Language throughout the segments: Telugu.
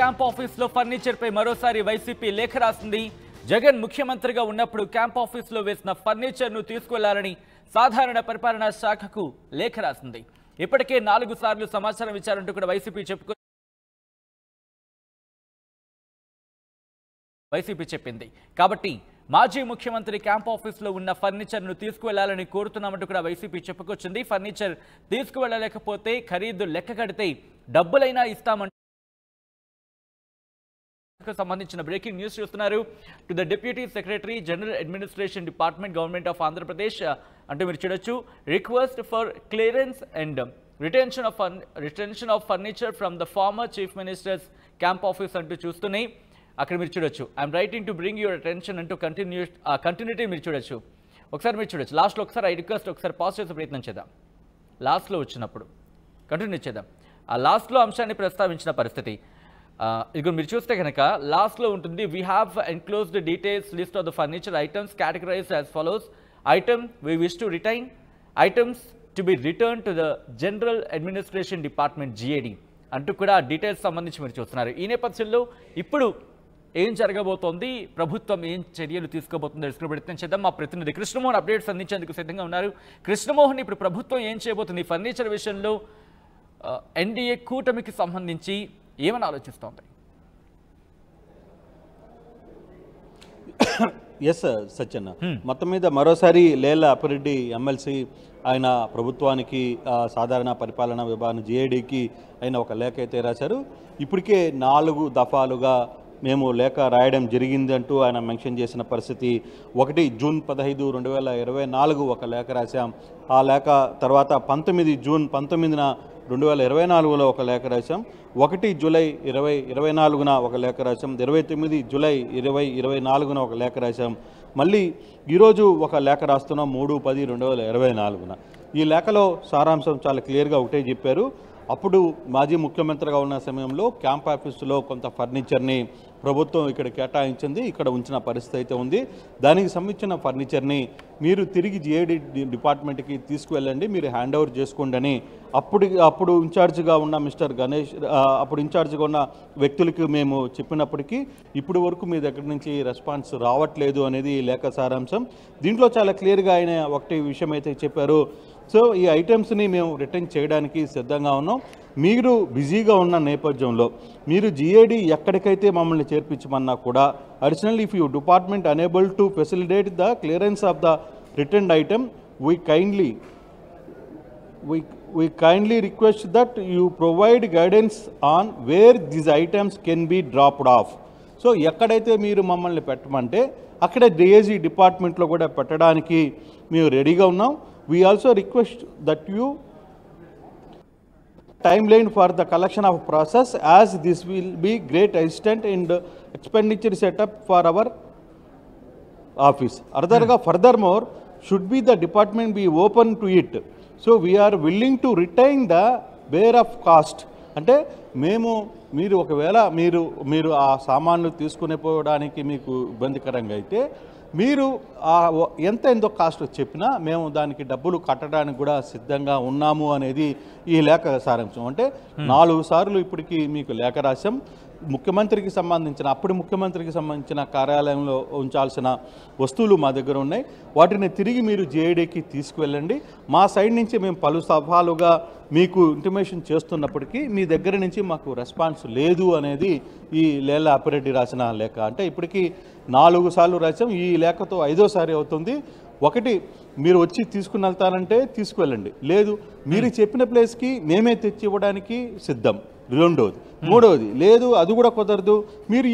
క్యాంప్ ఆఫీస్లో ఫర్నిచర్పై మరోసారి వైసీపీ లేఖ రాసింది. జగన్ ముఖ్యమంత్రిగా ఉన్నప్పుడు క్యాంప్ ఆఫీస్లో వేసిన ఫర్నిచర్ను తీసుకువెళ్లాలని సాధారణ పరిపాలనా శాఖకు లేఖ రాసింది. ఇప్పటికే 4 సార్లు సమాచారం ఇచ్చారంటూ కూడా వైసీపీ చెప్పింది. కాబట్టి మాజీ ముఖ్యమంత్రి క్యాంప్ ఆఫీస్లో ఉన్న ఫర్నిచర్ను తీసుకువెళ్లాలని కోరుతున్నామంటూ కూడా వైసీపీ చెప్పుకొచ్చింది. ఫర్నిచర్ తీసుకువెళ్లలేకపోతే ఖరీదు లెక్క కడితే డబ్బులైనా ఇస్తామంటూ సంబంధించిన బ్రేకింగ్ న్యూస్ చూస్తున్నారు. To the deputy secretary general administration department government of Andhra Pradesh అంటూ మీరు చూడొచ్చు. Request for clearance and retention of furniture from the former chief ministers camp office అంటూ చూస్తున్నాయి. అక్కడ మీరు చూడొచ్చు. I'm writing to bring your attention అంటూ కంటిన్యూటీ మీరు చూడొచ్చు. ఒకసారి మీరు చూడొచ్చు. లాస్ట్లో ఒకసారి ఐ రిక్వెస్ట్ ఒకసారి పాజ్ చేసే ప్రయత్నం చేద్దాం. లాస్ట్లో వచ్చినప్పుడు కంటిన్యూ చేద్దాం. ఆ లాస్ట్లో అంశాన్ని ప్రస్తావించిన పరిస్థితి ఇక మీరు చూస్తే కనుక లాస్ట్లో ఉంటుంది. We have enclosed details list of the furniture items categorised as follows. Item we wish to retain, items to be return to the general administration department GAD అంటూ కూడా డీటెయిల్స్ సంబంధించి మీరు చూస్తున్నారు. ఈ నేపథ్యంలో ఇప్పుడు ఏం జరగబోతోంది, ప్రభుత్వం ఏం చర్యలు తీసుకోబోతుందో తెలుసుకునే ప్రయత్నం చేద్దాం. మా ప్రతినిధి కృష్ణమోహన్ అప్డేట్స్ అందించేందుకు సిద్ధంగా ఉన్నారు. కృష్ణమోహన్, ఇప్పుడు ప్రభుత్వం ఏం చేయబోతుంది ఫర్నిచర్ విషయంలో? ఎన్డీఏ కూటమికి సంబంధించి ఏమని ఆలోచిస్తోంది? ఎస్ సత్యన్న, మొత్తం మీద మరోసారి లేళ్ల అప్పిరెడ్డి ఎమ్మెల్సీ ఆయన ప్రభుత్వానికి సాధారణ పరిపాలనా విభాగం జిఏడికి ఆయన ఒక లేఖ అయితే రాశారు. ఇప్పటికే 4 దఫాలుగా మేము లేఖ రాయడం జరిగింది అంటూ ఆయన మెన్షన్ చేసిన పరిస్థితి. 1 జూన్ 15, 2024 ఒక లేఖ రాశాం. ఆ లేఖ తర్వాత 19 జూన్ 19న 2024లో ఒక లేఖ రాశాం. 1 జూలై 2024న ఒక లేఖ రాశాం. 29 జూలై 2024న ఒక లేఖ రాశాం. మళ్ళీ ఈరోజు ఒక లేఖ రాస్తున్నాం 3/10/2024న. ఈ లేఖలో సారాంశం చాలా క్లియర్గా ఒకటే చెప్పారు. అప్పుడు మాజీ ముఖ్యమంత్రిగా ఉన్న సమయంలో క్యాంప్ ఆఫీసులో కొంత ఫర్నిచర్ని ప్రభుత్వం ఇక్కడ కేటాయించింది, ఇక్కడ ఉంచిన పరిస్థితి అయితే ఉంది. దానికి సంబంధించిన ఫర్నిచర్ని మీరు తిరిగి జిఏడి డిపార్ట్మెంట్కి తీసుకువెళ్ళండి, మీరు హ్యాండ్ ఓవర్ చేసుకోండి అని అప్పుడు ఇన్ఛార్జిగా ఉన్న మిస్టర్ గణేష్, అప్పుడు ఇన్ఛార్జిగా ఉన్న వ్యక్తులకి మేము చెప్పినప్పటికీ ఇప్పటి వరకు మీ దగ్గర నుంచి రెస్పాన్స్ రావట్లేదు అనేది ఈ లేఖ సారాంశం. దీంట్లో చాలా క్లియర్గా ఆయన ఒకటి విషయం అయితే చెప్పారు. సో ఈ ఐటమ్స్ని మేము రిటర్న్ చేయడానికి సిద్ధంగా ఉన్నాం. మీరు బిజీగా ఉన్న నేపథ్యంలో మీరు జిఏడి ఎక్కడికైతే మమ్మల్ని చేర్పించమన్నా కూడా additional if you department unable to facilitate the clearance of the return item we kindly request that you provide guidance on where these items can be dropped off. So ఎక్కడైతే మీరు మమ్మల్ని పెట్టమంటే అక్కడ డిఏజీ డిపార్ట్మెంట్లో కూడా పెట్టడానికి మేము రెడీగా ఉన్నాం. We also request that you timeline for the collection of process, as this will be great assistant in the expenditure setup for our office. Furthermore, should be the department be open to it. So we are willing to retain the bear of cost. అంటే మీరు ఒకవేళ మీరు ఆ సామాన్లు తీసుకునే పోవడానికి మీకు ఇబ్బందికరంగా అయితే మీరు ఎంతో కాస్ట్ చెప్పినా మేము దానికి డబ్బులు కట్టడానికి కూడా సిద్ధంగా ఉన్నాము అనేది ఈ లేఖ సారాంశం. అంటే 4 సార్లు ఇప్పటికీ మీకు లేఖ రాశాం. అప్పుడు ముఖ్యమంత్రికి సంబంధించిన కార్యాలయంలో ఉంచాల్సిన వస్తువులు మా దగ్గర ఉన్నాయి. వాటిని తిరిగి మీరు జిఐడికి తీసుకువెళ్ళండి. మా సైడ్ నుంచి మేము పలు సభలుగా మీకు ఇంటిమేషన్ చేస్తున్నప్పటికీ మీ దగ్గర నుంచి మాకు రెస్పాన్స్ లేదు అనేది ఈ లేళ్ల అప్పిరెడ్డి రాసిన లేఖ. అంటే ఇప్పటికీ 4 సార్లు రాసాం. ఈ లేఖతో 5వ సారి అవుతుంది. 1, మీరు వచ్చి తీసుకుని వెళ్తారంటే తీసుకువెళ్ళండి, లేదు మీరు చెప్పిన ప్లేస్కి మేమే తెచ్చి ఇవ్వడానికి సిద్ధం. 2వది. 3వది, లేదు అది కూడా కుదరదు, మీరు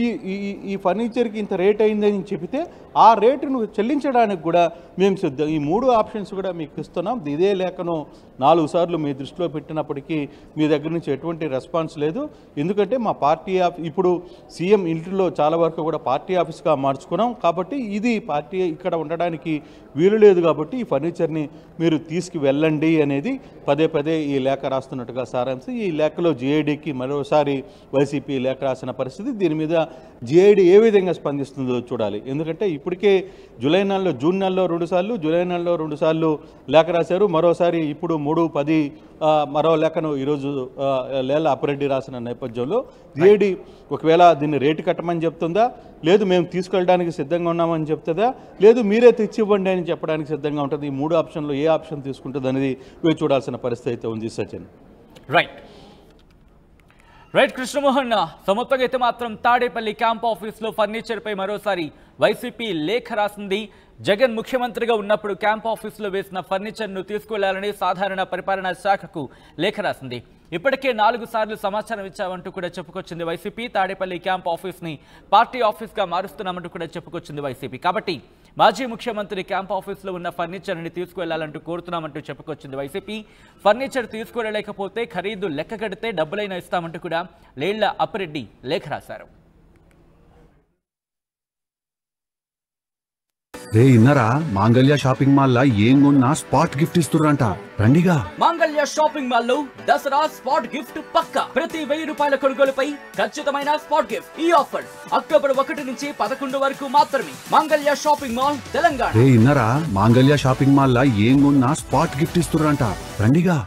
ఈ ఫర్నిచర్కి ఇంత రేట్ అయిందని చెబితే ఆ రేటును చెల్లించడానికి కూడా మేము సిద్ధం. ఈ 3 ఆప్షన్స్ కూడా మీకు ఇస్తున్నాం. ఇదే లేఖను 4 సార్లు మీ దృష్టిలో పెట్టినప్పటికీ మీ దగ్గర నుంచి ఎటువంటి రెస్పాన్స్ లేదు. ఎందుకంటే మా పార్టీ ఇప్పుడు సీఎం ఇంటిలో చాలా వరకు కూడా పార్టీ ఆఫీస్గా మార్చుకున్నాం కాబట్టి ఇది పార్టీ ఇక్కడ ఉండడానికి వీలు లేదు. కాబట్టి ఈ ఫర్నిచర్ని మీరు తీసుకువెళ్ళండి అనేది పదే ఈ లేఖ రాస్తున్నట్టుగా సారాంశం. ఈ లేఖలో జిఐడికి మరోసారి వైసీపీ లేఖ రాసిన పరిస్థితి. దీని మీద జిఐడి ఏ విధంగా స్పందిస్తుందో చూడాలి. ఎందుకంటే ఇప్పటికే జూలై నెలలో, జూన్ నెలలో 2 సార్లు, జూలై నెలలో 2 సార్లు లేఖ రాశారు. మరోసారి ఇప్పుడు 3/10 మరో లేఖను ఈరోజు లేళ్ల అప్పిరెడ్డి రాసిన నేపథ్యంలో జిఐడి ఒకవేళ దీన్ని రేటు కట్టమని చెప్తుందా, లేదు మేము తీసుకెళ్ళడానికి సిద్ధంగా ఉన్నామని చెప్తుందా, లేదు మీరే తెచ్చివ్వండి అని చెప్పడానికి సిద్ధంగా ఉంటుంది. ఈ 3 ఆప్షన్లో ఏ ఆప్షన్ తీసుకుంటుంది అనేది వేచి చూడాల్సిన పరిస్థితి అయితే ఉంది సచిన్. రైట్ కృష్ణమోహన్, మొత్తంగా అయితే మాత్రం తాడేపల్లి క్యాంప్ ఆఫీస్లో ఫర్నిచర్పై మరోసారి వైసీపీ లేఖ రాసింది. జగన్ ముఖ్యమంత్రిగా ఉన్నప్పుడు క్యాంప్ ఆఫీసులో వేసిన ఫర్నిచర్ను తీసుకెళ్లాలని సాధారణ పరిపాలనా శాఖకు లేఖ రాసింది. ఇప్పటికే 4 సార్లు సమాచారం ఇచ్చామంటూ కూడా చెప్పుకొచ్చింది వైసీపీ. తాడేపల్లి క్యాంప్ ఆఫీస్ని పార్టీ ఆఫీస్గా మారుస్తున్నామంటూ కూడా చెప్పుకొచ్చింది వైసీపీ. కాబట్టి మాజీ ముఖ్యమంత్రి క్యాంప్ ఆఫీస్లో ఉన్న ఫర్నిచర్ని తీసుకువెళ్లాలంటూ కోరుతున్నామంటూ చెప్పుకొచ్చింది వైసీపీ. ఫర్నిచర్ తీసుకువెళ్ళలేకపోతే ఖరీదు లెక్క కడితే డబ్బులైనా ఇస్తామంటూ కూడా లేళ్ల అప్పిరెడ్డి లేఖ రాశారు. రే ఇన్నరా, మాంగళ్య షాపింగ్ మాల్ లా ఏం కొన్నా స్పాట్ గిఫ్ట్ ఇస్తుర్రంట, రండిగా. మాంగళ్య షాపింగ్ మాల్ లో దసరా స్పాట్ గిఫ్ట్ పక్కా. ప్రతి 1000 రూపాయల కొనుగోలుపై ఖచ్చితమైన స్పాట్ గిఫ్ట్. ఈ ఆఫర్ అక్టోబర్ 1 నుంచి 11 వరకు మాత్రమే. మాంగళ్య షాపింగ్ మాల్, తెలంగాణ. రే ఇన్నరా, మాంగళ్య షాపింగ్ మాల్ లా ఏం కొన్నా స్పాట్ గిఫ్ట్ ఇస్తుర్రంట, రండిగా.